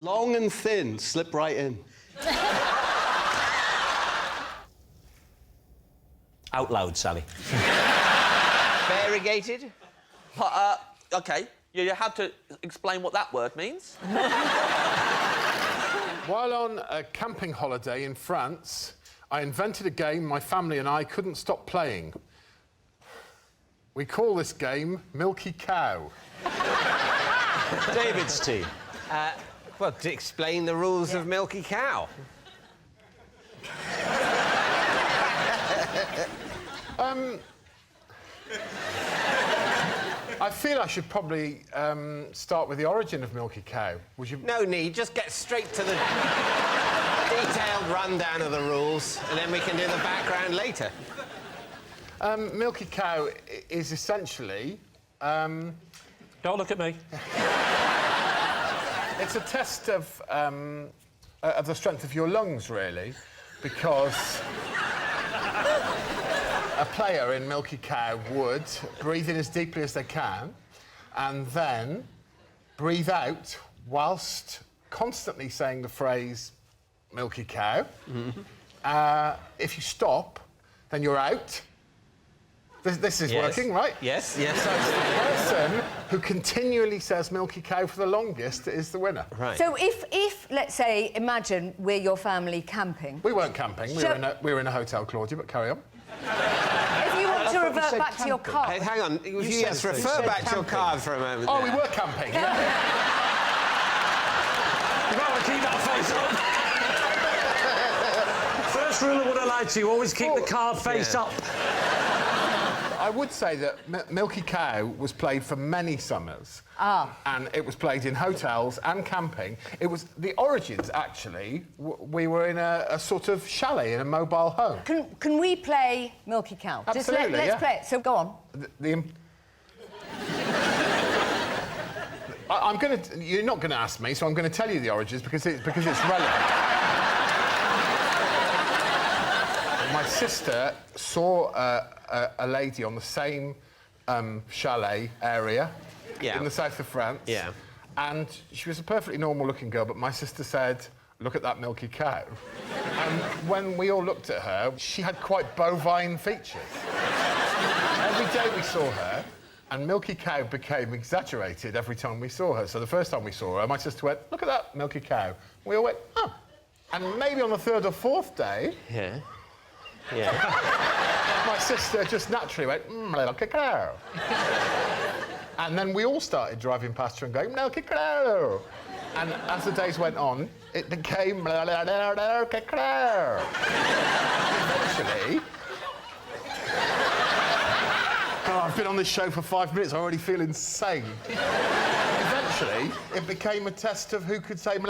Long and thin, slip right in. Out loud, Sally. Variegated? OK, you have to explain what that word means. While on a camping holiday in France, I invented a game my family and I couldn't stop playing. We call this game Milky Cow. David's team. Well, to explain the rules of Milky Cow. I feel I should probably start with the origin of Milky Cow. Would you? No need, just get straight to the detailed rundown of the rules, and then we can do the background later. Milky Cow is essentially... Don't look at me. It's a test of the strength of your lungs, really, because a player in Milky Cow would breathe in as deeply as they can and then breathe out whilst constantly saying the phrase Milky Cow. If you stop, then you're out. This is working, right? Yes. So the person who continually says Milky Cow for the longest is the winner. Right. So if let's say, imagine we're your family camping. We weren't camping. We were in a hotel, Claudia, but carry on. If you want to revert back to your car. Hey, hang on. Yes, refer back to your card for a moment. Oh, we were camping. You might want to keep that face up. First rule of Would I Lie to You, always keep the card face up. I would say that Milky Cow was played for many summers. And it was played in hotels and camping. It was the origins, actually. We were in a sort of chalet in a mobile home. Can we play Milky Cow? Absolutely, let's play it. So go on. I'm going to... You're not going to ask me, so I'm going to tell you the origins because it's relevant. My sister saw a lady on the same chalet area in the south of France. Yeah. And she was a perfectly normal-looking girl, but my sister said, look at that Milky Cow. And when we all looked at her, she had quite bovine features. Every day we saw her, and Milky Cow became exaggerated every time we saw her. So the first time we saw her, my sister went, look at that Milky Cow. We all went, oh. And maybe on the third or fourth day... my sister just naturally went, Milky Cow. And then we all started driving past her and going, Milky Cow. And as the days went on, it became Milky Cow. Eventually... Oh, I've been on this show for 5 minutes, I already feel insane. Eventually, it became a test of who could say the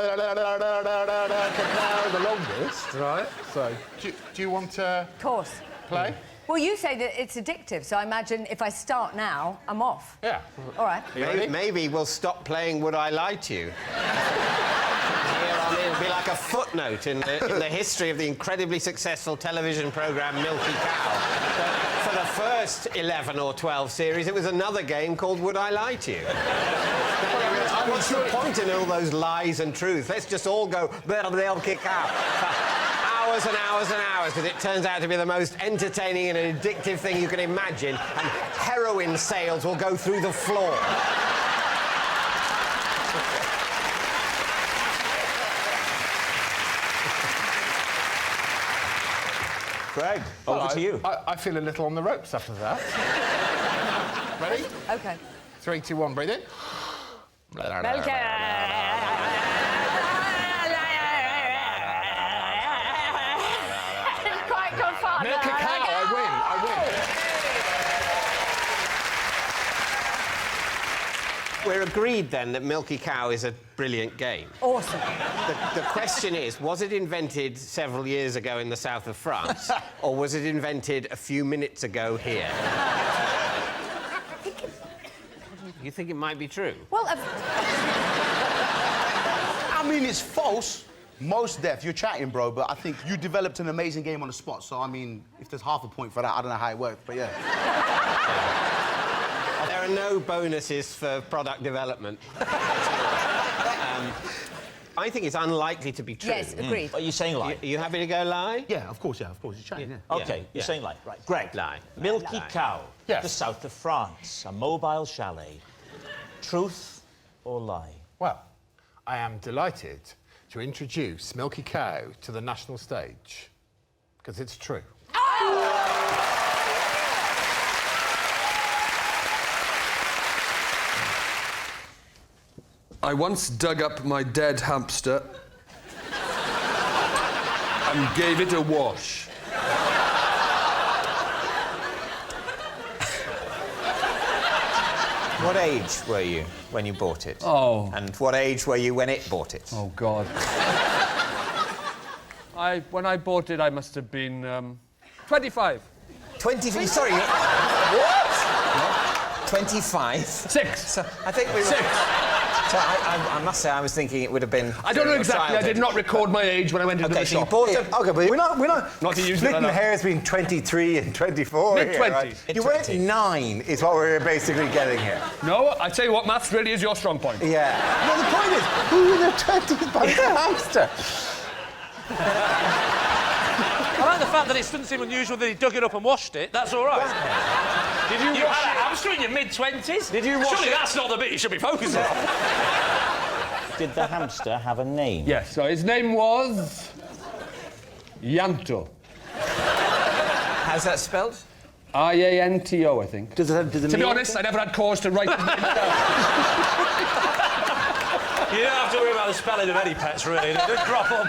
longest. Right. So, do you want to... Of course. Play? Well, you say that it's addictive, so I imagine if I start now, I'm off. Yeah. All right. Maybe we'll stop playing Would I Lie to You. It'll be like a footnote in the history of the incredibly successful television programme Milky Cow. For the first 11 or 12 series, it was another game called Would I Lie to You? What's the point in all those lies and truths? Let's just all go Milky Cow for hours and hours and hours, because it turns out to be the most entertaining and addictive thing you can imagine, and heroin sales will go through the floor. Greg, over to you. I feel a little on the ropes after that. Ready? OK. 3, 2, 1, breathe in. Milky. Quite good fun. Milky Cow, I win. We're agreed, then, that Milky Cow is a brilliant game. Awesome. The question is, was it invented several years ago in the south of France, or was it invented a few minutes ago here? You think it might be true? Well, I mean, it's false. Most deaf. You're chatting, bro, but I think you developed an amazing game on the spot. So, I mean, if there's half a point for that, I don't know how it worked, but yeah. There are no bonuses for product development. I think it's unlikely to be true. Yes, agreed. Are you saying lie? Are you happy to go lie? Yeah, of course, You're chatting, yeah. Okay, you're saying lie. Right, Greg. Lie. Milky Cow, Yes. the south of France, a mobile chalet. Truth or lie? Well, I am delighted to introduce Milky Cow to the national stage, because it's true. I once dug up my dead hamster and gave it a wash. What age were you when you bought it? Oh. And what age were you when it bought it? Oh, God. When I bought it, I must have been 25. 20... Sorry, what? 25? 6. So I think we were... 6. So I must say, I was thinking it would have been... I don't know exactly. I did not record my age when I went into Okay, the so you shop. bought it... Okay, but we're not Not to use it splitting like that. hairs between 23 and 24 here, Mid-twenties. right? You went 9 is what we're basically getting here. No, I tell you what, maths really is your strong point. Yeah. Well, the point is, who in their 20s buys a hamster? I like the fact that it doesn't seem unusual that he dug it up and washed it. That's all right. Did you You wash had a it? hamster in your mid-20s? Did you wash Surely it? that's not the bit you should be focusing on. Did the hamster have a name? Yes, so his name was... Yanto. How's that spelled? I-A-N-T-O, I think. Does it To be honest, I never had cause to write his name down. You don't have to worry about the spelling of any pets, really. They just crop up.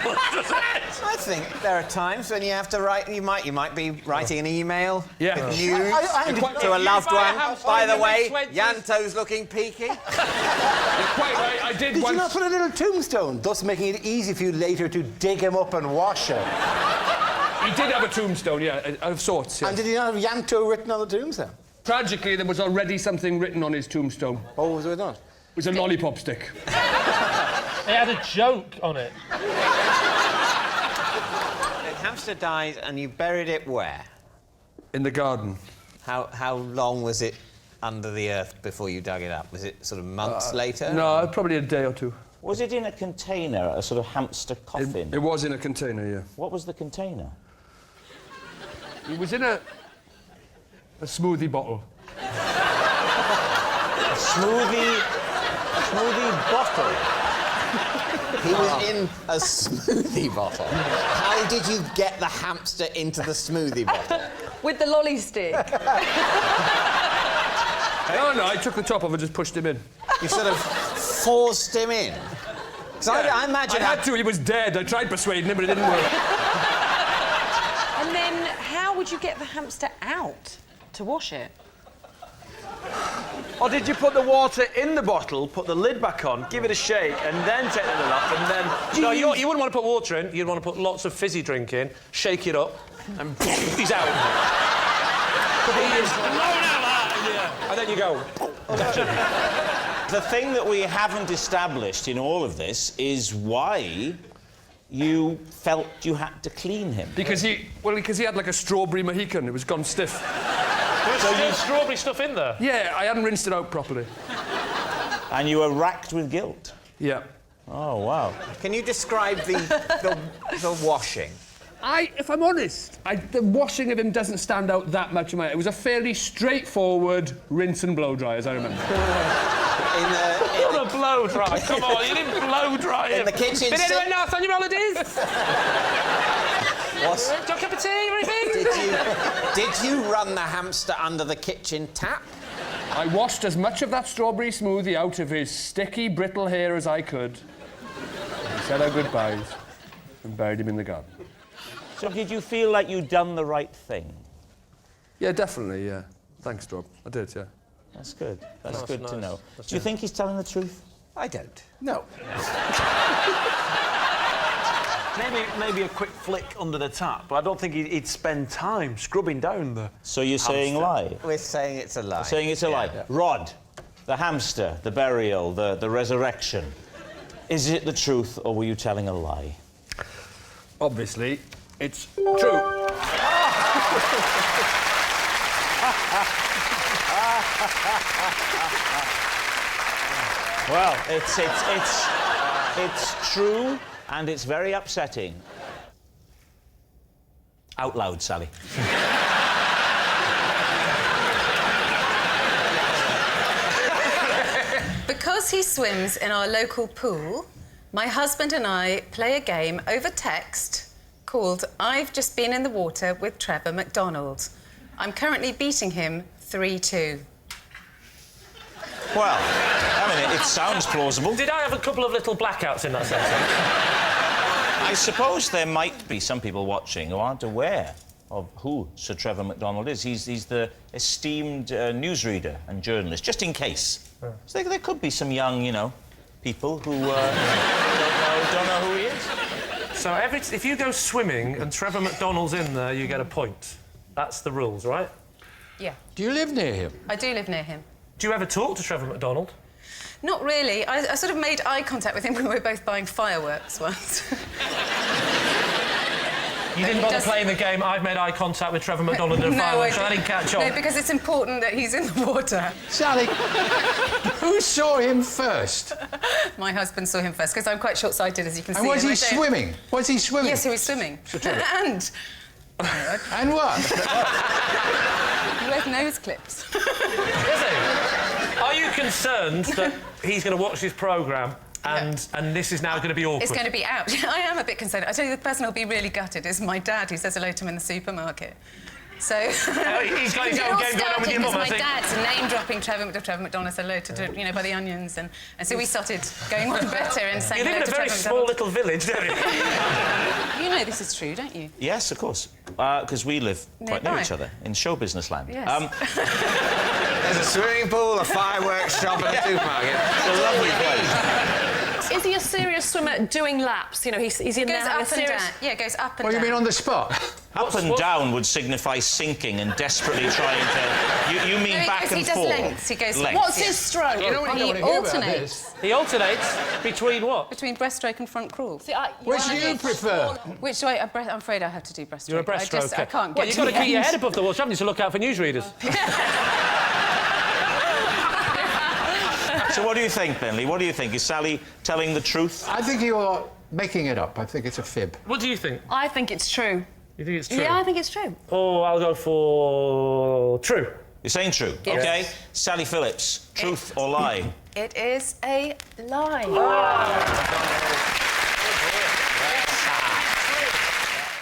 I think there are times when you have to write... You might be writing an email. Yeah. News to a If loved you buy a one. hamster By in the your way, mid-20s. Yanto's looking peaky. You're quite right, I did Did once... you not put a little tombstone, thus making it easy for you later to dig him up and wash him? He did have a tombstone, yeah, of sorts, yeah. And did he not have Yanto written on the tombstone? Tragically, there was already something written on his tombstone. It Oh, was there not? was a lollipop stick. It had a joke on it. The hamster died and you buried it where? In the garden. How long was it under the earth before you dug it up? Was it sort of months later? No, probably a day or two. Was it in a container, a sort of hamster coffin? It was in a container, yeah. What was the container? It was in a smoothie bottle. A smoothie bottle. He was in a smoothie bottle. How did you get the hamster into the smoothie bottle? With the lolly stick. No, I took the top off and just pushed him in. You sort of forced him in. Because I imagine... I had to, he was dead. I tried persuading him, but it didn't work. And then how would you get the hamster out to wash it? Or did you put the water in the bottle, put the lid back on, give it a shake, and then take the lid off, and then... No, you wouldn't want to put water in. You'd want to put lots of fizzy drink in, shake it up, and he's out. He is blown out like that, yeah. And then you go... The thing that we haven't established in all of this is why you felt you had to clean him. Because he had like a strawberry Mohican. It was gone stiff. There's still strawberry stuff in there. Yeah, I hadn't rinsed it out properly. And you were racked with guilt. Yeah. Oh, wow. Can you describe the washing? If I'm honest, the washing of him doesn't stand out that much in my... It was a fairly straightforward rinse and blow dry, as I remember. What a blow dry. Come on, you didn't blow dry him. In the kitchen Been sink? anywhere nice on your holidays? What? Do you want a cup of tea or anything? Did you run the hamster under the kitchen tap? I washed as much of that strawberry smoothie out of his sticky, brittle hair as I could. We said our goodbyes and buried him in the garden. So did you feel like you'd done the right thing? Yeah, definitely, yeah. Thanks, Rob. I did, yeah. That's good. That's That's good to nice. know. Do you think he's telling the truth? I don't. No. Maybe a quick flick under the tap, but I don't think he'd spend time scrubbing down the... So you're saying lie? We're saying it's a lie. Saying it's a lie. Rhod, the hamster, the burial, the resurrection. Is it the truth, or were you telling a lie? Obviously, it's true. Well, It's true, and it's very upsetting. Out loud, Sally. Because he swims in our local pool, my husband and I play a game over text called I've Just Been in the Water with Trevor McDonald. I'm currently beating him 3-2. Well, I mean, it sounds plausible. Did I have a couple of little blackouts in that sense? I suppose there might be some people watching who aren't aware of who Sir Trevor McDonald is. He's the esteemed newsreader and journalist, just in case. So there could be some young, you know, people who don't know who he is. So if you go swimming and Trevor McDonald's in there, you get a point. That's the rules, right? Yeah. Do you live near him? I do live near him. Do you ever talk to Trevor McDonald? Not really. I sort of made eye contact with him when we were both buying fireworks once. You didn't bother playing the game, I've made eye contact with Trevor McDonald in a fireworks, so I didn't catch on. No, because it's important that he's in the water. Sally, who saw him first? My husband saw him first, because I'm quite short-sighted, as you can see. And was he swimming? Was he swimming? Yes, he was swimming. And... And what? He wears nose clips. Is he? Are you concerned that he's going to watch this programme and this is now going to be awkward? It's going to be out. I am a bit concerned. I tell you, the person who'll be really gutted is my dad, who says hello to him in the supermarket. So... he's got his own game going on with your mum, I think. My dad's name-dropping Trevor McDonald said hello to, you know, by the onions, and so we started going on better and saying hello to Trevor McDonald. You live in a very small little village, don't you? You know this is true, don't you? Yes, of course. Because we live quite near each other, in show business land. Yes. There's a swimming pool, a fireworks shop and a supermarket. It's a lovely place. Is he a serious swimmer doing laps? You know, he's in there having a serious... Yeah, it goes up and down. What do you mean on the spot? Up and down would signify sinking and desperately trying to... You mean back and forth? He does lengths. He goes... Lengths. What's his stroke? You know what He alternates. He alternates between what? Between breaststroke and front crawl. See, Which do you prefer? Which way? I'm afraid I have to do breaststroke. You're a breaststroker. I can't Well, get you've got to the keep your end. head above the water, haven't you, to look out for newsreaders? So what do you think, Bentley? What do you think? Is Sally telling the truth? I think you're making it up. I think it's a fib. What do you think? I think it's true. You think it's true? Yeah, I think it's true. Oh, I'll go for true. You're saying true? Yes. OK. Sally Phillips, truth or lie? It is a lie.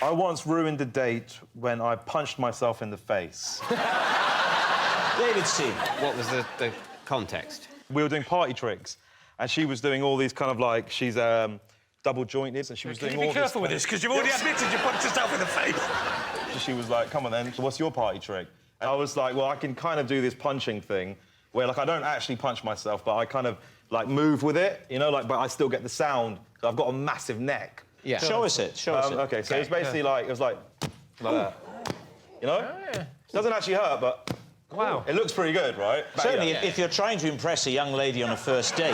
I once ruined a date when I punched myself in the face. David C. What was the context? We were doing party tricks, and she was doing all these kind of like... She's double jointed, and she was doing all this... Can you be careful with this, because you've already admitted you punched yourself in the face. She was like, come on then, so what's your party trick? And I was like, well, I can kind of do this punching thing where, like, I don't actually punch myself, but I kind of, like, move with it, you know, like, but I still get the sound. I've got a massive neck. Yeah. Show us it. Show us it. OK, so it's basically like... It was like that. You know? It doesn't actually hurt, but... Wow. It looks pretty good, right? Certainly, if you're trying to impress a young lady on a first date,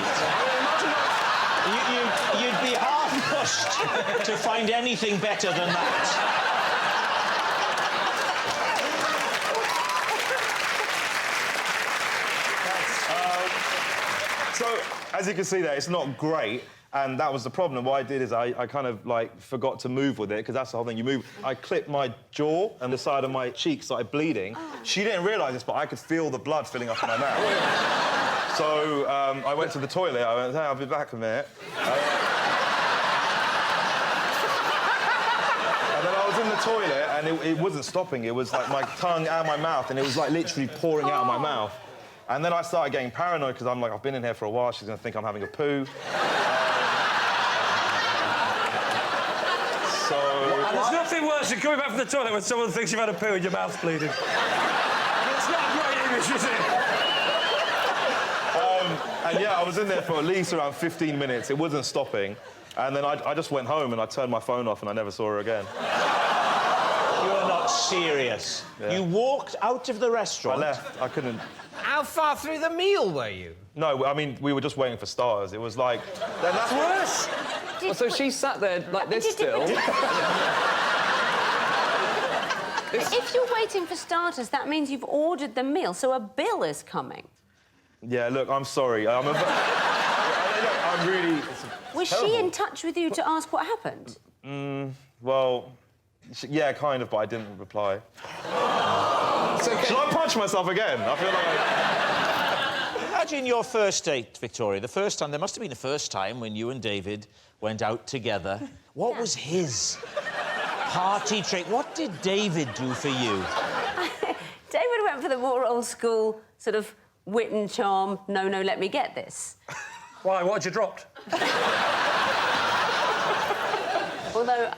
you'd be hard-pushed to find anything better than that. So, as you can see there, it's not great, and that was the problem. What I did is I kind of, like, forgot to move with it, because that's the whole thing, you move. I clipped my jaw, and the side of my cheek started bleeding. She didn't realise this, but I could feel the blood filling up in my mouth. So, I went to the toilet, I went, hey, I'll be back a minute. And then I was in the toilet, and it wasn't stopping. It was, like, my tongue and my mouth, and it was, like, literally pouring out of my mouth. And then I started getting paranoid, because I'm like, I've been in here for a while, she's going to think I'm having a poo. And there's nothing worse than coming back from the toilet when someone thinks you've had a poo and your mouth's bleeding. It's not great English, is it? And yeah, I was in there for at least around 15 minutes. It wasn't stopping. And then I just went home and I turned my phone off and I never saw her again. You're not serious. Yeah. You walked out of the restaurant. I left. I couldn't... How far through the meal were you? No, I mean, we were just waiting for starters. It was like... That's worse. Well, so she sat there like this still. If you're waiting for starters, that means you've ordered the meal, so a bill is coming. Yeah, look, I'm sorry. I'm really... Was she in touch with you to ask what happened? Well, yeah, kind of, but I didn't reply. Should I punch myself again? I feel like... Imagine your first date, Victoria. The first time, there must have been the first time when you and David went out together. What was his party trick? What did David do for you? David went for the more old school sort of wit and charm, no, let me get this. Why? What had you dropped? Although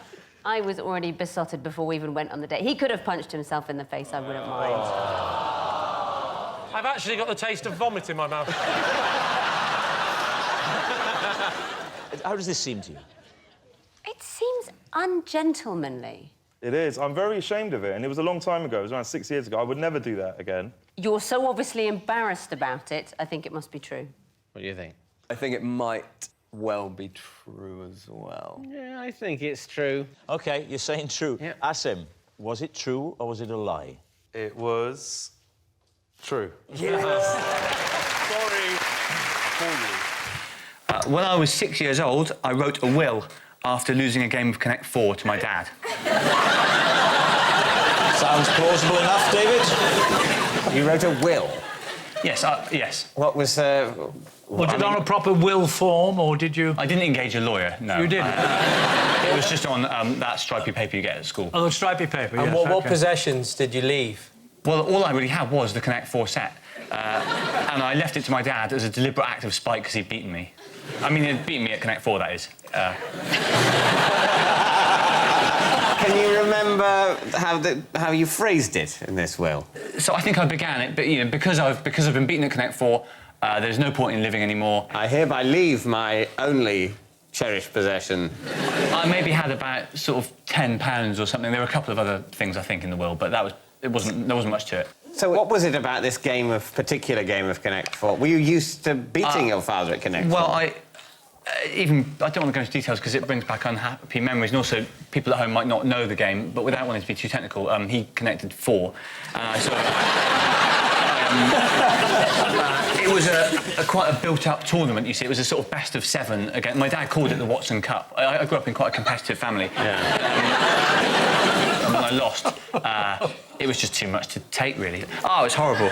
I was already besotted before we even went on the date. He could have punched himself in the face, I wouldn't mind. I've actually got the taste of vomit in my mouth. How does this seem to you? It seems ungentlemanly. It is. I'm very ashamed of it, and it was a long time ago. It was around 6 years ago. I would never do that again. You're so obviously embarrassed about it, I think it must be true. What do you think? I think it might well be true as well. Yeah, I think it's true. OK, you're saying true. Yeah. Asim, was it true or was it a lie? It was... true. Yes! Sorry. When I was 6 years old, I wrote a will after losing a game of Connect 4 to my dad. Sounds plausible enough, David. You wrote a will? Yes, yes. What was... Was it on a proper will form, or did you... I didn't engage a lawyer, no. You didn't? It was just on that stripy paper you get at school. Oh, the stripy paper, And yes, what possessions did you leave? Well, all I really had was the Connect 4 set. And I left it to my dad as a deliberate act of spite because he'd beaten me. I mean, he'd beaten me at Connect 4, that is. Can you remember how you phrased it in this will? So I think I began it, but, you know, because I've been beaten at Connect 4, there's no point in living anymore. I hereby leave my only cherished possession. I maybe had about sort of £10 or something. There were a couple of other things, I think, in the will, but there wasn't much to it. So what was it about this particular game of Connect 4? Were you used to beating your father at Connect 4? Well, I don't want to go into details because it brings back unhappy memories, and also people at home might not know the game, but without wanting to be too technical, he connected 4, and I sort of... it was quite a built-up tournament, you see. It was a sort of best of 7 again. My dad called it the Watson Cup. I grew up in quite a competitive family. Yeah. And when I lost, it was just too much to take, really. Oh, it was horrible.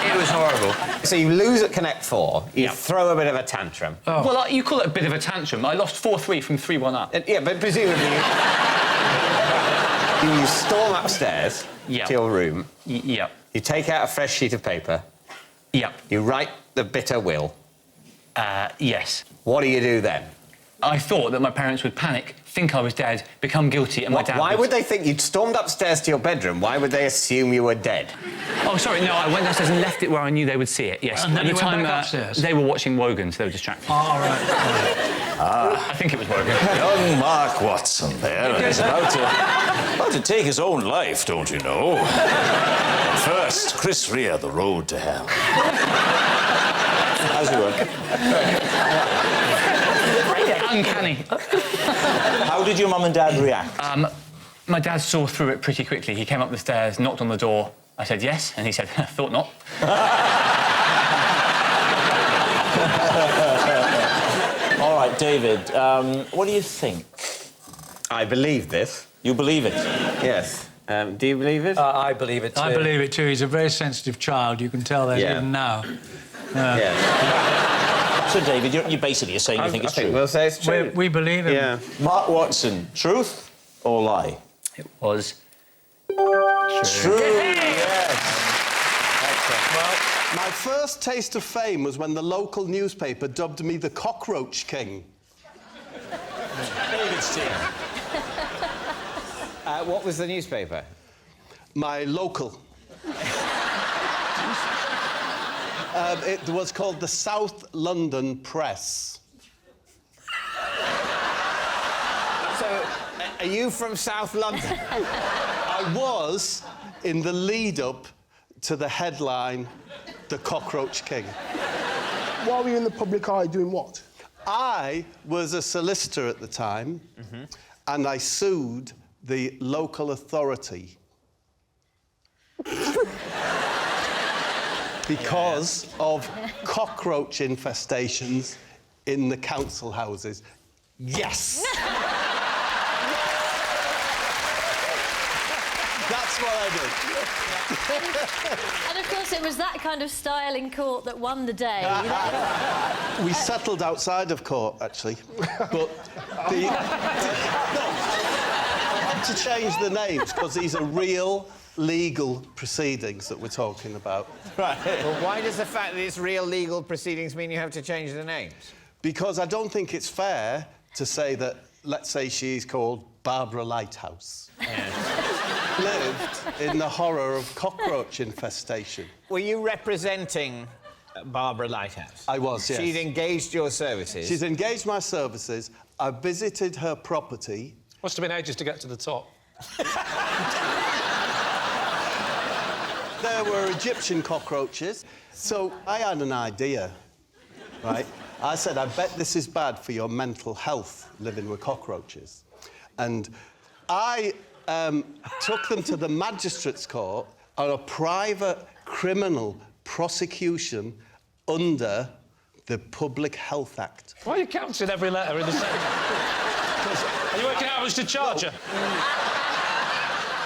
It was horrible. So you lose at Connect 4, you throw a bit of a tantrum. Oh. Well, you call it a bit of a tantrum. I lost 4-3 from 3-1 up. Yeah, but presumably you storm upstairs to your room. Yep. You take out a fresh sheet of paper. Yep. You write the bitter will. Yes. What do you do then? I thought that my parents would panic, think I was dead, become guilty, and my dad Why would they think you'd stormed upstairs to your bedroom? Why would they assume you were dead? Oh, sorry, no, I went downstairs and left it where I knew they would see it, yes. And then you went back upstairs? They were watching Wogan, so they were distracted. Oh, right. I think it was Wogan. Young Mark Watson there, and he's about to take his own life, don't you know? But first, Chris Rea, The Road to Hell. As you were. Uncanny. How did your mum and dad react? My dad saw through it pretty quickly. He came up the stairs, knocked on the door. I said yes, and he said, thought not. All right, David, what do you think? I believe this. You believe it? Yes. Do you believe it? I believe it too. I believe it too. He's a very sensitive child. You can tell that even now. Yes. So, David, you basically are saying you think it's true? We'll say it's true. We believe him. Yeah. Mark Watson, truth or lie? It was true. Yes. Well, my first taste of fame was when the local newspaper dubbed me the Cockroach King. David's team. What was the newspaper? My local. It was called the South London Press. So, are you from South London? I was in the lead-up to the headline, The Cockroach King. Why were you in the public eye doing what? I was a solicitor at the time, and I sued the local authority. Because of cockroach infestations in the council houses. Yes! That's what I did. And of course, it was that kind of style in court that won the day. We settled outside of court, actually. But the... I had to change the names, because these are real legal proceedings that we're talking about. Right. Well, why does the fact that it's real legal proceedings mean you have to change the names? Because I don't think it's fair to say that, let's say she's called Barbara Lighthouse. Lived in the horror of cockroach infestation. Were you representing Barbara Lighthouse? I was, yes. She'd engaged your services? She's engaged my services. I visited her property. Must have been ages to get to the top. There were Egyptian cockroaches. So I had an idea, right? I said, I bet this is bad for your mental health, living with cockroaches. And I took them to the magistrate's court on a private criminal prosecution under the Public Health Act. Why are you counting every letter in the same... Are you working out how much to charge her?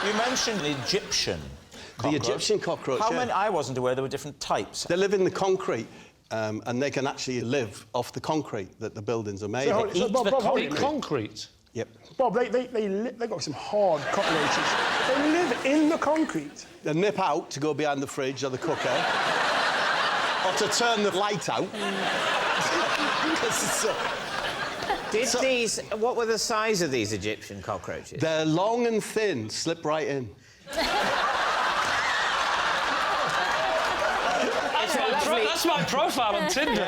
You mentioned the Egyptian cockroach. The Egyptian cockroach, How yeah. many... I wasn't aware there were different types. They live in the concrete, and they can actually live off the concrete that the buildings are made of. Eat the concrete? Yep. Bob, they got some hard cockroaches. They live in the concrete. They nip out to go behind the fridge or the cooker, or to turn the light out. What were the size of these Egyptian cockroaches? They're long and thin, slip right in. That's my profile on Tinder.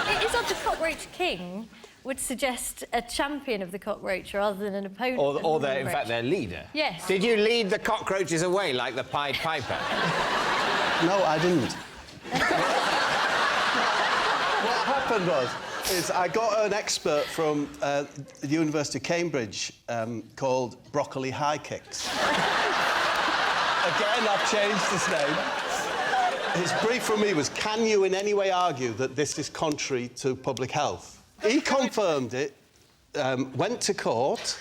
It is odd the Cockroach King would suggest a champion of the cockroach rather than an opponent. Or in fact, their leader. Yes. Did you lead the cockroaches away like the Pied Piper? No, I didn't. What happened is I got an expert from the University of Cambridge called Broccoli High Kicks. Again, I've changed his name. His brief from me was, can you in any way argue that this is contrary to public health? He confirmed it, went to court.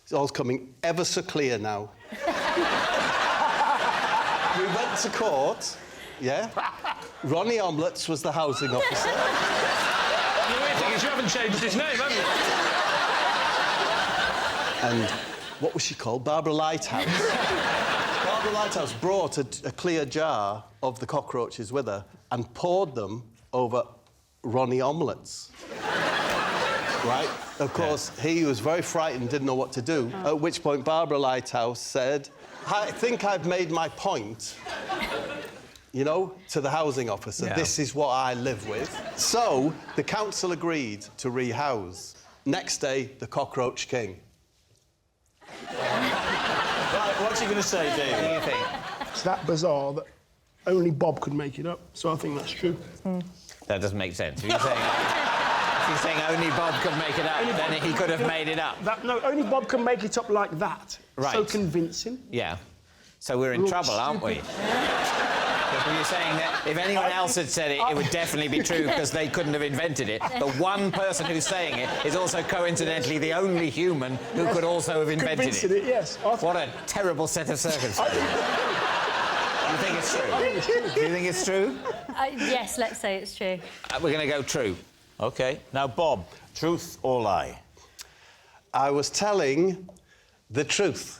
It's all coming ever so clear now. We went to court, yeah. Ronnie Omlets was the housing officer. The weird thing is you haven't changed his name, have you? And what was she called? Barbara Lighthouse. Barbara Lighthouse brought a clear jar of the cockroaches with her and poured them over Ronnie Omlets. Right? Of course, he was very frightened, didn't know what to do, at which point Barbara Lighthouse said, I think I've made my point, you know, to the housing officer. Yeah. This is what I live with. So, the council agreed to rehouse. Next day, the Cockroach King. Right, what's he going to say, Dave? What do you think? It's that bizarre that only Bob could make it up, so I think that's true. That doesn't make sense. If you're saying only Bob could make it up, then he could have made it up. No, only Bob can make it up like that. Right. So convincing. Yeah. So we're in trouble, aren't we? Because you're saying that if anyone else had said it, it would definitely be true because they couldn't have invented it. The one person who's saying it is also coincidentally the only human who could also have invented it. Yes. What a terrible set of circumstances. You think it's true? Do you think it's true? Yes, let's say it's true. We're going to go true. OK. Now, Bob, truth or lie? I was telling the truth.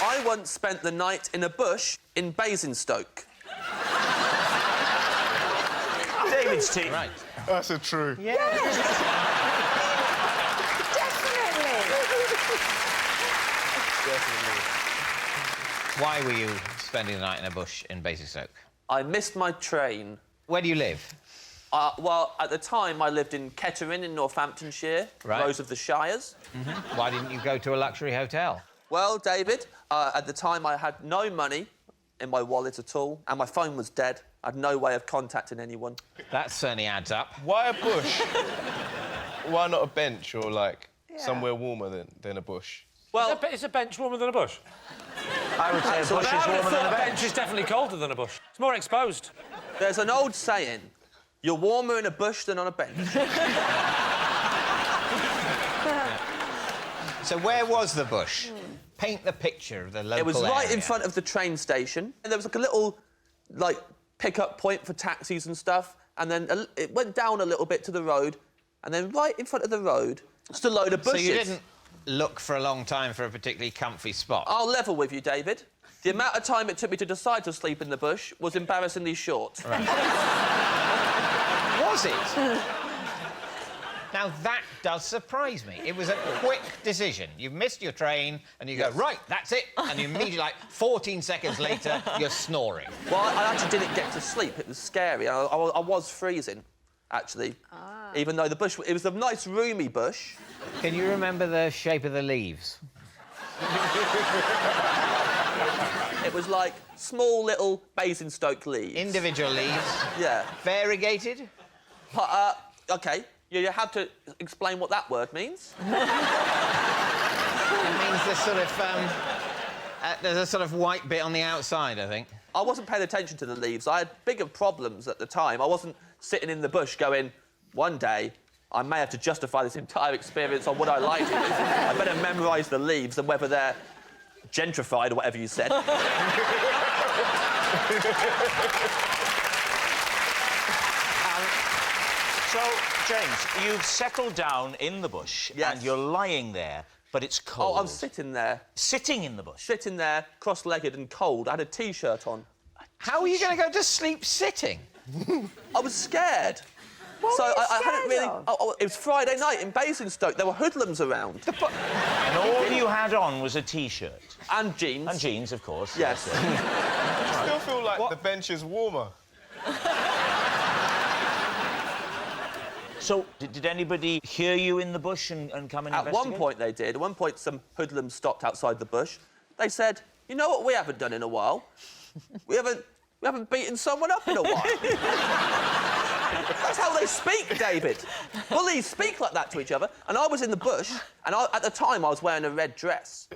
I once spent the night in a bush in Basingstoke. David's team. Right. That's a true. Yeah. Definitely. Why were you spending the night in a bush in Basingstoke? I missed my train. Where do you live? Well, at the time, I lived in Kettering in Northamptonshire, Right. Rose of the Shires. Mm-hmm. Why didn't you go to a luxury hotel? Well, David, at the time, I had no money in my wallet at all, and my phone was dead. I had no way of contacting anyone. That certainly adds up. Why a bush? Why not a bench or, like, somewhere warmer than a bush? Well... Is a bench warmer than a bush? I would say a bush is warmer than a bench. bench is definitely colder than a bush. It's more exposed. There's an old saying, you're warmer in a bush than on a bench. So where was the bush? Paint the picture of the local It was right in area. front of the train station. And there was like a little, like, pick-up point for taxis and stuff. And then it went down a little bit to the road. And then right in front of the road, just a load of bushes. So you didn't look for a long time for a particularly comfy spot? I'll level with you, David. The amount of time it took me to decide to sleep in the bush was embarrassingly short. Right. Was it? Now, that does surprise me. It was a quick decision. You've missed your train, and you go, right, that's it. And you immediately, like, 14 seconds later, you're snoring. Well, I actually didn't get to sleep. It was scary. I was freezing, actually. Even though the bush... It was a nice, roomy bush. Can you remember the shape of the leaves? It was like small, little Basingstoke leaves. Individual leaves? Yeah. Variegated? OK. You have to explain what that word means. It means there's sort of, there's a sort of white bit on the outside, I think. I wasn't paying attention to the leaves. I had bigger problems at the time. I wasn't sitting in the bush going, one day, I may have to justify this entire experience on what I liked. I better memorise the leaves and whether they're gentrified or whatever you said. So, James, you've settled down in the bush and you're lying there, but it's cold. Oh, I'm sitting there. Sitting in the bush? Sitting there, cross-legged and cold. I had a T-shirt on. How are you going to go to sleep sitting? I was scared. What were you I hadn't really... scared it was Friday night in Basingstoke. There were hoodlums around. And all you had on was a T-shirt? And jeans. And jeans, of course. Yes. I still feel like the bench is warmer. So, did anybody hear you in the bush and come and At investigate? one point, they did. At one point, some hoodlums stopped outside the bush. They said, you know what we haven't done in a while? we haven't beaten someone up in a while. That's how they speak, David. Bullies speak like that to each other. And I was in the bush, and at the time, I was wearing a red dress.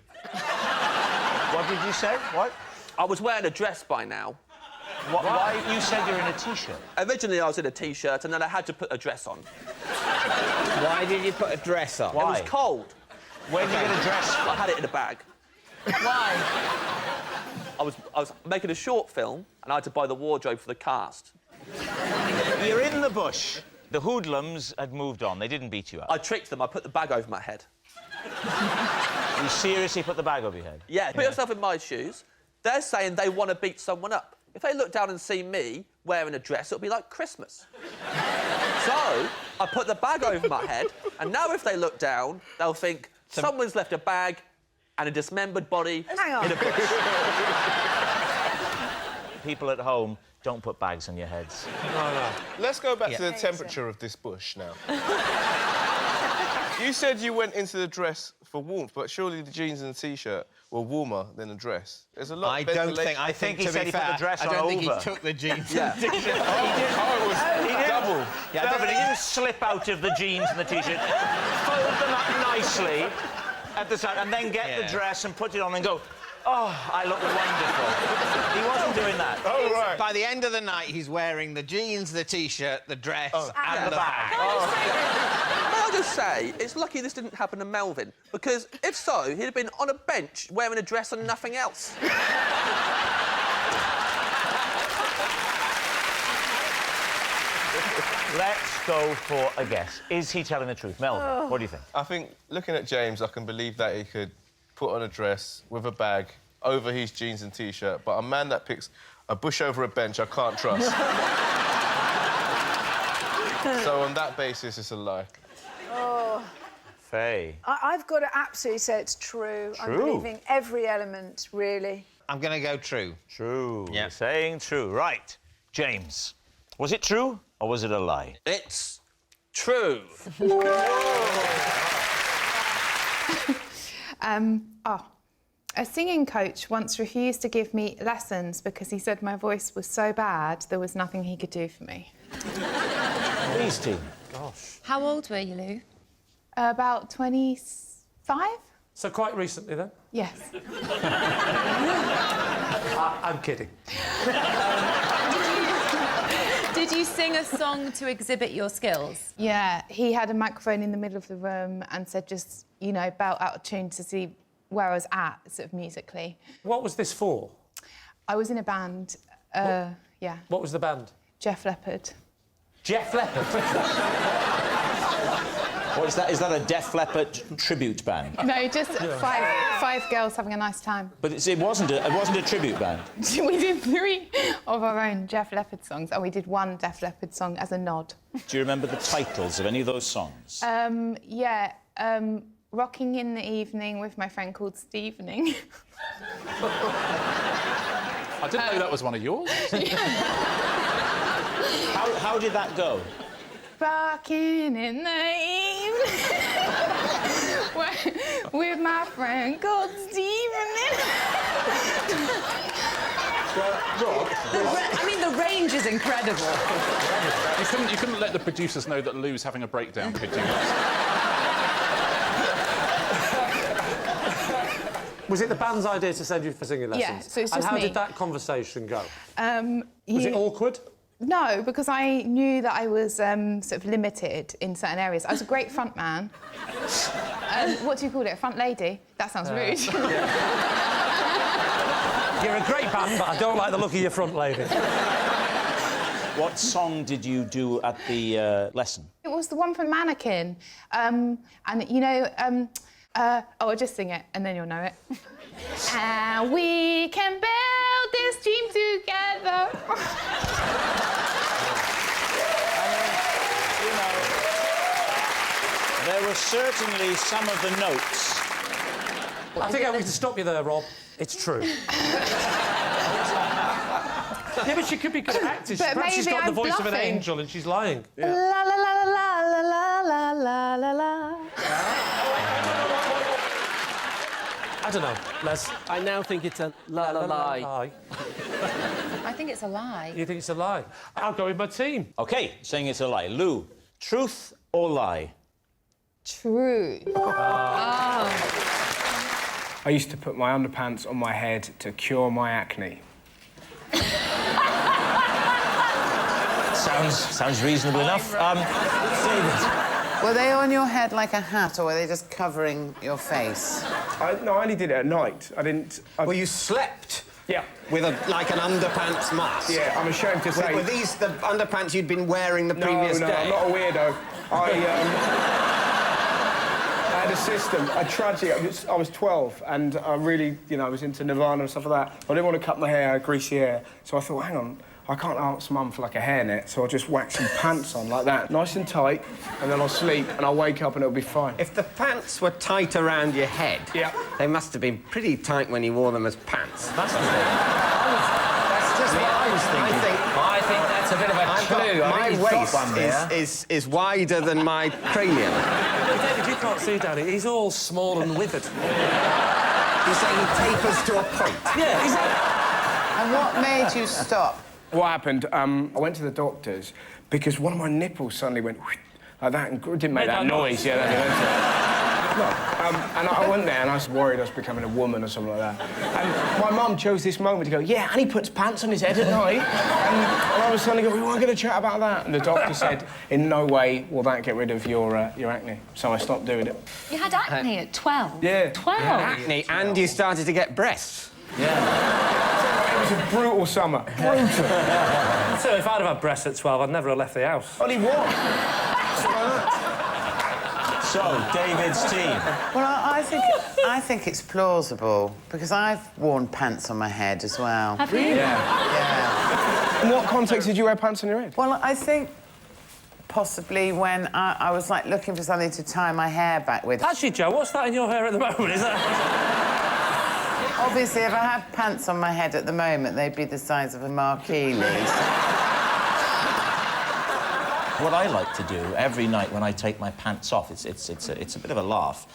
What did you say? What? I was wearing a dress by now. Why? You said you're in a T-shirt. Originally, I was in a T-shirt, and then I had to put a dress on. Why did you put a dress on? It was cold. Where did you get a dress from? I had it in a bag. Why? I was making a short film, and I had to buy the wardrobe for the cast. You're in the bush. The hoodlums had moved on. They didn't beat you up. I tricked them. I put the bag over my head. You seriously put the bag over your head? Yeah, put yourself in my shoes. They're saying they want to beat someone up. If they look down and see me wearing a dress, it'll be like Christmas. So, I put the bag over my head, and now if they look down, they'll think someone's left a bag and a dismembered body in a bush. People at home, don't put bags on your heads. No. Let's go back to the temperature of this bush now. You said you went into the dress for warmth, but surely the jeans and the T-shirt were warmer than the dress. There's a lot of ventilation. I think he said he put the dress on over. I don't think he took the jeans Yeah. and the T-shirt. It was double. Yeah, no, but he didn't slip out of the jeans and the T-shirt. Fold them up nicely at the side and then get the dress and put it on and go, oh, I look wonderful. He wasn't doing that. Oh, right. By the end of the night, he's wearing the jeans, the T-shirt, the dress, and the bag. May I just say, it's lucky this didn't happen to Melvin, because if so, he'd have been on a bench wearing a dress and nothing else. Let's go for a guess. Is he telling the truth? Melvin, what do you think? I think, looking at James, I can believe that he could put on a dress with a bag over his jeans and T-shirt, but a man that picks a bush over a bench, I can't trust. So on that basis, it's a lie. Oh. Faye. I've got to absolutely say it's true. I'm believing every element, really. I'm going to go true. True. Yeah. You're saying true. Right. James, was it true or was it a lie? It's true. A singing coach once refused to give me lessons because he said my voice was so bad there was nothing he could do for me. Please, team. Gosh. How old were you, Lou? About 25? So quite recently, then? Yes. I'm kidding. Did you sing a song to exhibit your skills? Yeah, he had a microphone in the middle of the room and said just, you know, belt out of tune to see where I was at, sort of musically. What was this for? I was in a band, yeah. What was the band? Jeff Leppard. Jeff Leppard? What is that? Is that a Def Leppard tribute band? No, just five girls having a nice time. But it wasn't a tribute band. We did 3 of our own Jeff Leppard songs, and we did 1 Jeff Leppard song as a nod. Do you remember the titles of any of those songs? Yeah, Rocking in the Evening with my friend called Stevening. I didn't know that was one of yours. How did that go? Rocking in the evening with my friend called Stevening. I mean, the range is incredible. You couldn't let the producers know that Lou's having a breakdown, could you? Was it the band's idea to send you for singing lessons? Yeah, so it's and just how me. did that conversation go? Was it awkward? No, because I knew that I was sort of limited in certain areas. I was a great front man. What do you call it? A front lady? That sounds rude. You're a great band, but I don't like the look of your front lady. What song did you do at the lesson? It was the one from Mannequin. And, you know... I'll just sing it, and then you'll know it. And we can build this dream together. There were certainly some of the notes. I think I need to stop you there, Rob. It's true. Yeah, but she could be good at acting. Perhaps she's got the voice of an angel and she's lying. La la la la la la la la la la. I don't know, Les. I now think it's a lie. I think it's a lie. You think it's a lie? I'll go with my team. OK, saying it's a lie. Lou, truth or lie? Truth. I used to put my underpants on my head to cure my acne. Sounds reasonable enough. David. Were they on your head like a hat, or were they just covering your face? No, I only did it at night. I didn't... Well, you slept? Yeah. With like an underpants mask? Yeah, I'm ashamed to say... Were these the underpants you'd been wearing the previous day? No, I'm not a weirdo. I had a system. I was 12, and I really, you know, I was into Nirvana and stuff like that. I didn't want to cut my hair, greasy hair, so I thought, hang on, I can't ask Mum for, like, a hairnet, so I'll just whack some pants on like that, nice and tight, and then I'll sleep, and I'll wake up and it'll be fine. If the pants were tight around your head, they must have been pretty tight when you wore them as pants. That's just what I was thinking. I think that's a bit of a clue. My waist is wider than my cranium. David, you can't see Danny. He's all small and withered. You're saying he tapers to a point? Yeah, exactly. And what made you stop? What happened, I went to the doctors because one of my nipples suddenly went like that and didn't make that noise. Yeah, and I went there and I was worried I was becoming a woman or something like that. And my mum chose this moment to go, yeah, and he puts pants on his head at night. And I was suddenly going, we weren't going to chat about that. And the doctor said, in no way will that get rid of your acne. So I stopped doing it. You had acne at 12? Yeah. 12? Acne, and you started to get breasts. Yeah. It was a brutal summer. Brutal. So if I'd have had breasts at 12, I'd never have left the house. Only one. So, David's team. Well, I think it's plausible, because I've worn pants on my head as well. Have you? Yeah. In what context did you wear pants on your head? Well, I think possibly when I was, like, looking for something to tie my hair back with. Actually, Joe, what's that in your hair at the moment? Is that... Obviously, if I had pants on my head at the moment, they'd be the size of a marquee list. What I like to do every night when I take my pants off, it's a bit of a laugh.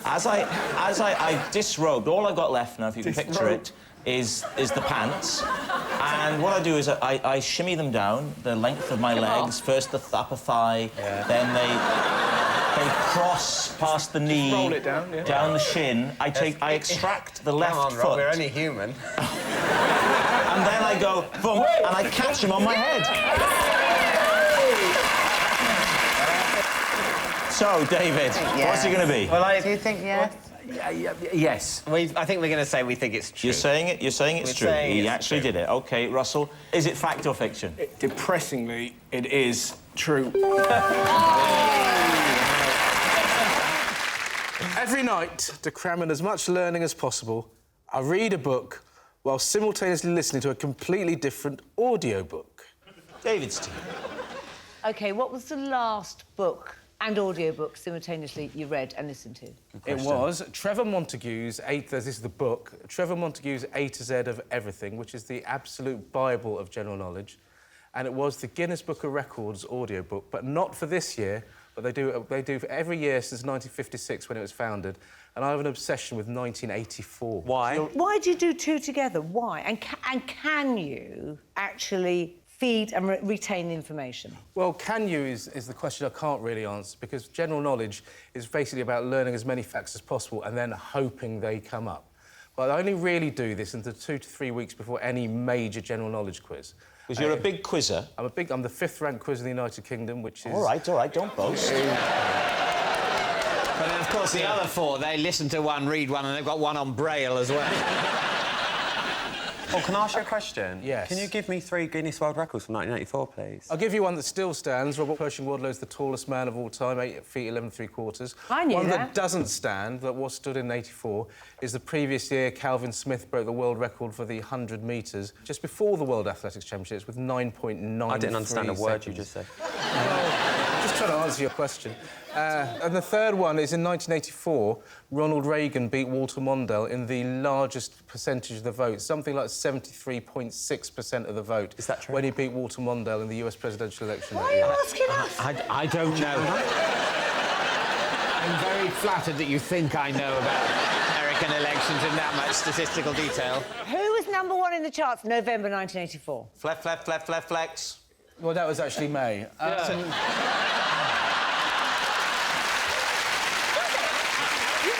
As I disrobed, all I've got left now, if you can picture it, is the pants. And what I do is I shimmy them down the length of my legs. First the upper thigh, then they I cross past the knee, roll it down, yeah. down the shin. I extract the left Come on, foot. Rhod, we're only human. And then I go, boom, and I catch him on my head. So, David, what's it going to be? Well, do you think yes? Yes. I think we're going to say we think it's true. You're saying it? You're saying it's true? He actually did it. OK, Russell, is it fact or fiction? Depressingly, it is true. Every night, to cram in as much learning as possible, I read a book while simultaneously listening to a completely different audiobook. David's team. OK, what was the last book and audiobook simultaneously you read and listened to? It was Trevor Montague's this is the book, Trevor Montague's A to Z of Everything, which is the absolute Bible of general knowledge. And it was the Guinness Book of Records audiobook, but not for this year, but they do for every year since 1956 when it was founded. And I have an obsession with 1984. Why? Why do you do two together? Why? And can you actually feed and retain the information? Well, can you is the question I can't really answer, because general knowledge is basically about learning as many facts as possible and then hoping they come up. But I only really do this in the 2 to 3 weeks before any major general knowledge quiz. Because you're a big quizzer. I'm the 5th ranked quiz in the United Kingdom, which is... All right, don't boast. But then, of course, the other 4, they listen to one, read one, and they've got one on Braille as well. Oh, can I ask you a question? Yes. Can you give me 3 Guinness World Records from 1984, please? I'll give you one that still stands. Robert Pershing-Wadlow is the tallest man of all time, 8 feet 11 3/4. I knew one that. that doesn't stand, that was stood in '84, is the previous year Calvin Smith broke the world record for the 100 metres, just before the World Athletics Championships, with 9.93 I didn't understand a word you seconds. just said. Well, just trying to answer your question. And the third one is in 1984, Ronald Reagan beat Walter Mondale in the largest percentage of the vote, something like 73.6% of the vote. Is that true? When he beat Walter Mondale in the US presidential election. Why are you asking us? I don't know. I'm very flattered that you think I know about American elections in that much statistical detail. Who was #1 in the charts November 1984? Flex. Well, that was actually May. You're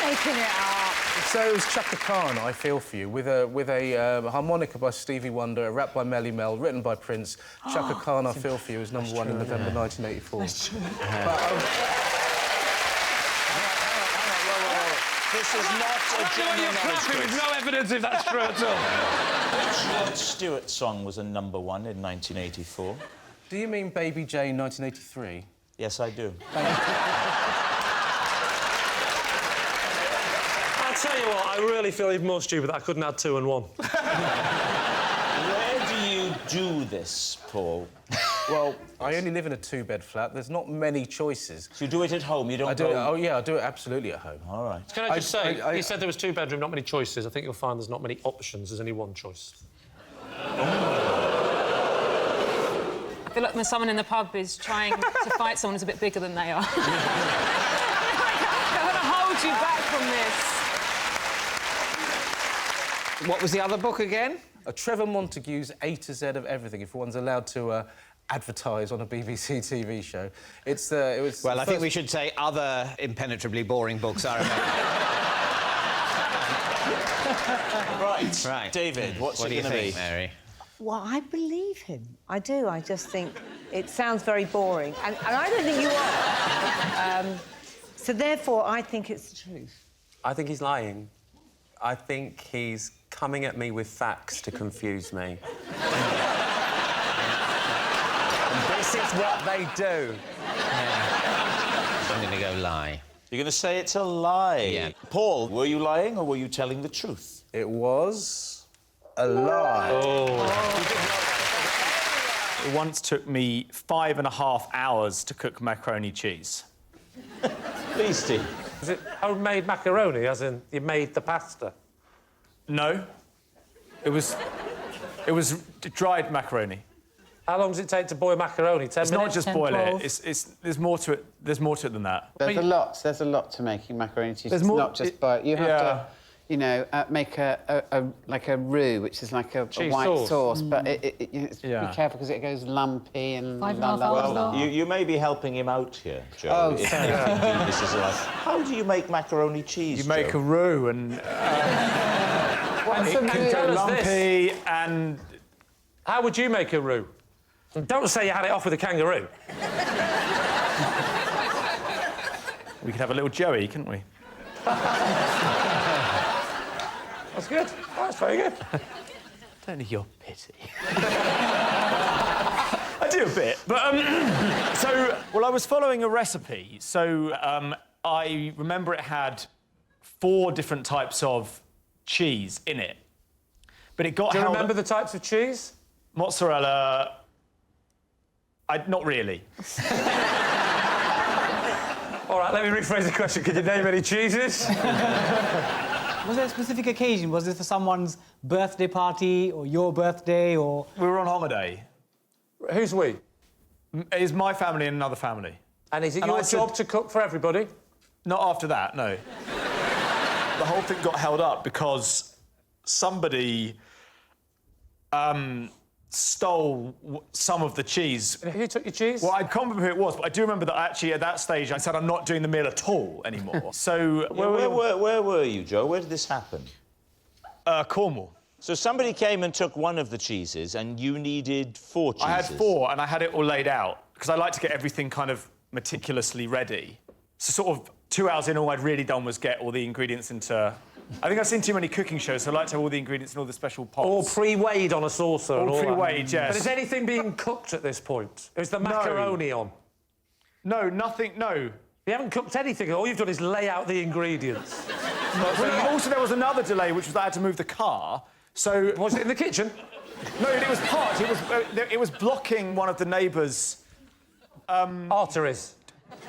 making it up. So it was Chaka Khan, I Feel For You, with a harmonica by Stevie Wonder, a rap by Melly Mel, written by Prince. Chaka Khan, I Feel For You, was #1 in November 1984. That's true. This is not a general knowledge quiz. With no evidence if that's true at all. Which Rod Stewart song was a #1 in 1984? Do you mean Baby Jane 1983? Yes, I do. I'll tell you what, I really feel even more stupid that I couldn't add 2 and 1. Where do you do this, Paul? Well, I only live in a 2-bed flat. There's not many choices. So you do it at home? You don't I do go... it, oh, yeah, I do it absolutely at home. All right. Can I just say, you said there was 2-bedroom, not many choices. I think you'll find there's not many options. There's only one choice. I feel like when someone in the pub is trying to fight someone who's a bit bigger than they are. They're going to hold you back from this. What was the other book again? Trevor Montague's A to Z of Everything, if one's allowed to advertise on a BBC TV show. It was... Well, I think we should say other impenetrably boring books I remember. Right. David, what do you think, Mary? Well, I believe him. I do. I just think it sounds very boring. And I don't think you are. So, therefore, I think it's the truth. I think he's lying. I think he's coming at me with facts to confuse me. And this is what they do. I'm going to go lie. You're going to say it's a lie? Yeah. Paul, were you lying or were you telling the truth? It was a lie. It once took me 5.5 hours to cook macaroni cheese. Please, Steve. Is it homemade macaroni, as in you made the pasta? No. It was dried macaroni. How long does it take to boil macaroni? 10 It's minutes? not just 10, boil 12? it. There's more to it. There's more to it than that. There's a lot to making macaroni cheese. There's It's more- not just boil. You you know, make like a roux, which is like a white sauce, but it's be careful because it goes lumpy and. Well, you may be helping him out here, Joe. Oh, if sorry. this is like, how do you make macaroni cheese? You make a roux and. It can go lumpy and. How would you make a roux? And don't say you had it off with a kangaroo. We could have a little Joey, couldn't we? That's good. Oh, that's very good. Don't need your pity. I do a bit, but well, I was following a recipe, so I remember it had 4 different types of cheese in it, but it got. Do you remember the types of cheese? Mozzarella. Not really. All right, let me rephrase the question. Could you name any cheeses? Was there a specific occasion? Was this for someone's birthday party or your birthday or... We were on holiday. Who's we? It is my family and another family. And is it your job to cook for everybody? Not after that, no. The whole thing got held up because somebody stole some of the cheese. And who took your cheese? Well, I can't remember who it was, but I do remember that actually at that stage I said I'm not doing the meal at all anymore. So... Where were you, Joe? Where did this happen? Cornwall. So somebody came and took one of the cheeses and you needed 4 cheeses? I had 4 and I had it all laid out because I like to get everything kind of meticulously ready. So sort of 2 hours in, all I'd really done was get all the ingredients into... I think I've seen too many cooking shows, so I like to have all the ingredients in all the special pots. All pre-weighed on a saucer and all that. All pre-weighed, yes. But is anything being cooked at this point? Is the macaroni on? No, nothing, no. You haven't cooked anything. All you've done is lay out the ingredients. Also, there was another delay, which was that I had to move the car, so... Was it in the kitchen? No, it was parked. It was blocking one of the neighbours'... arteries.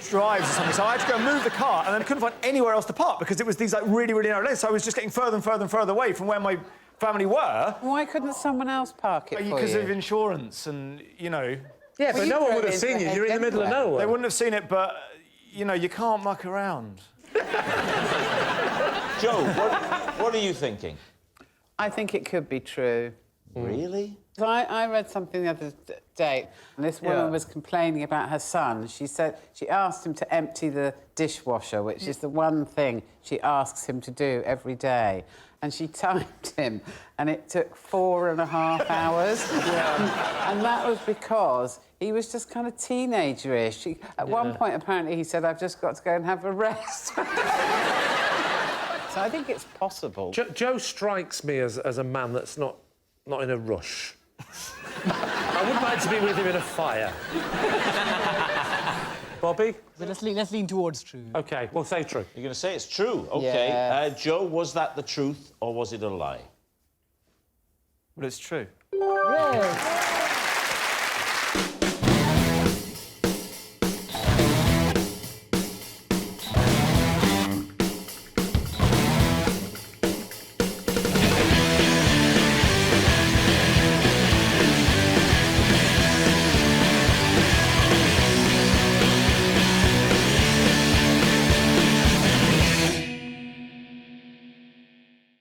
Drives or something, so I had to go and move the car, and then I couldn't find anywhere else to park because it was these like really, really narrow lanes. So I was just getting further and further and further away from where my family were. Why couldn't someone else park it for you? Because of insurance and, you know... Yeah, but no one would have seen you. You're in the middle of nowhere. They wouldn't have seen it, but, you know, you can't muck around. Joe, what are you thinking? I think it could be true. Really? So I read something the other day, and this woman was complaining about her son. She said she asked him to empty the dishwasher, which is the one thing she asks him to do every day. And she timed him, and it took 4.5 hours. And that was because he was just kind of teenager-ish. At one point, apparently, he said, I've just got to go and have a rest. So I think it's possible. Joe strikes me as a man that's not in a rush. I wouldn't like to be with him in a fire. Bobby? So let's lean towards true. OK, well, say true. You're going to say it's true? OK. Yeah. Joe, was that the truth or was it a lie? Well, it's true. Yes.